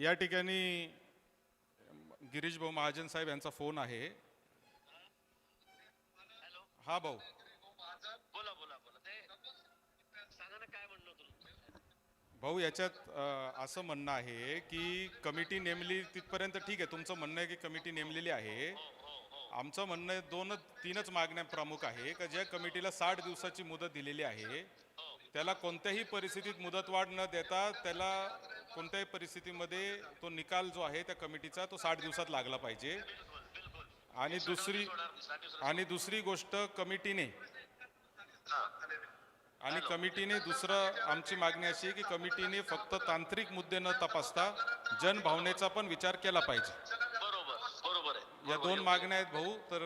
या ठिकाणी गिरीश भाऊ महाजन साहेब यांचा फोन आहे. हा भाऊ. बोला बोला बोला ते सांगा ना काय म्हणणं तुमचं. भाऊ याच्यात असं म्हणणं आहे की कमिटी नेमली तिथपर्यंत ठीक आहे, तुमचं म्हणणं आहे की कमिटी नेमलेली आहे. आमचं म्हणणं आहे तीनच मागण्या प्रमुख आहे का ज्या कमिटीला 60 दिवसाची मुदत दिलेली आहे त्याला कोणत्याही परिस्थितीत मुदतवाढ न देता त्याला कोणत्याही परिस्थितीमध्ये तो निकाल जो आहे त्या कमिटीचा तो 60 दिवसात लागला पाहिजे. आणि दुसरी गोष्ट कमिटीने दुसरं आमची मागणी अशी आहे की कमिटीने फक्त तांत्रिक मुद्दे न तपासता जनभावनेचा पण विचार केला पाहिजे. बरोबर आहे. या दोन मागण्या आहेत भाऊ, तर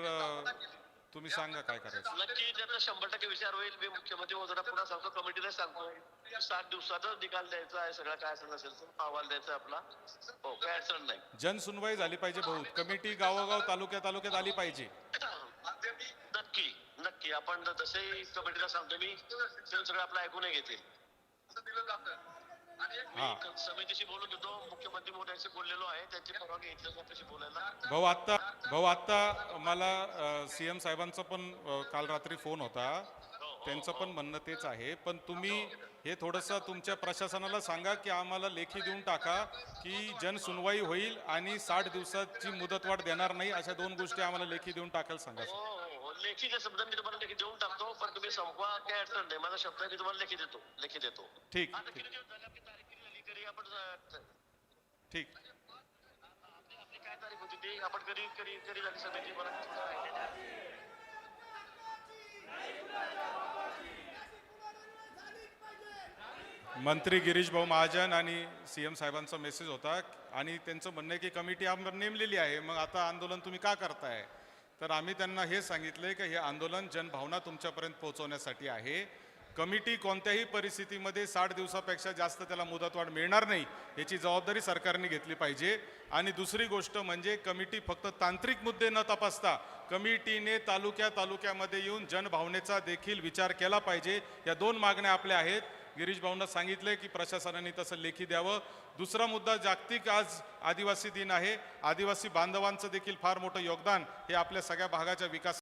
तुम्ही सांगा काय करायचं. नक्की त्याचा 100% विचार होईल. मी मुख्यमंत्री महोदयांना पुन्हा सांगतो, कमिटीला सांगतो 60 दिवसातच निकाल द्यायचा आहे. सगळा काय असेल नसेल अहवाल द्यायचा आपला. हो, काय अडचण नाही. जनसुनवाई झाली पाहिजे भाऊ. कमिटी गावोगाव तालुक्यात आली पाहिजे. नक्की नक्की आपण तसंही कमिटीला सांगतो मी, सगळं आपलं ऐकून घेतील. मी समितीशी बोलून घेतो, मुख्यमंत्री महोदयांशी बोललेलो आहे, त्यांची परवानगी घेतली त्याच्याशी बोलायला. भाऊ आता मला सीएम साहेबांचा पण काल रात्री फोन होता, त्यांचं पण म्हणणं तेच आहे. पण तुम्ही हे थोडंसं तुमच्या प्रशासनाला सांगा की आम्हाला लेखी देऊन टाका की जनसुनवाई होईल आणि 60 दिवसाची मुदतवाढ देणार नाही, अशा दोन गोष्टी आम्हाला लेखी देऊन टाकायला सांगा. लेखीच्या शब्द मी तुम्हाला लेखी देऊन टाकतो, पण तुम्ही संपवा, काय अडचण नाही. माझा शब्द मी तुम्हाला लेखी देतो. ठीक. आता किती दिवस झाले आपली तारीख करी आपण ठीक. आपली काय तारीख होती ती आपण कधी झाली समिती मला मंत्री गिरीश भाऊ महाजन आणि सीएम साहेबांचा मेसेज होता आणि त्यांचं म्हणणं आहे की कमिटी आम्हाला नेमलेली आहे, मग आता आंदोलन तुम्ही का करताय. तर आम्ही त्यांना हे सांगितलंय की हे आंदोलन जनभावना तुमच्यापर्यंत पोहोचवण्यासाठी आहे. कमिटी कोणत्याही परिस्थितीमध्ये 60 दिवसापेक्षा जास्त त्याला मुदतवाढ मिळणार नाही याची जबाबदारी सरकारने घेतली पाहिजे. आणि दुसरी गोष्ट म्हणजे कमिटी फक्त तांत्रिक मुद्दे न तपासता कमिटीने तालुक्यामध्ये येऊन जनभावनेचा देखील विचार केला पाहिजे. या दोन मागण्या आपल्या आहेत. गिरीश भाऊंना सांगितले की प्रशासनाने तसं लेखी द्यावं. दुसरा मुद्दा, जागतिक आज आदिवासी दिन आहे. आदिवासी बांधवांचं देखील फार मोठं योगदान हे आपल्या सगळ्या भागाच्या विकास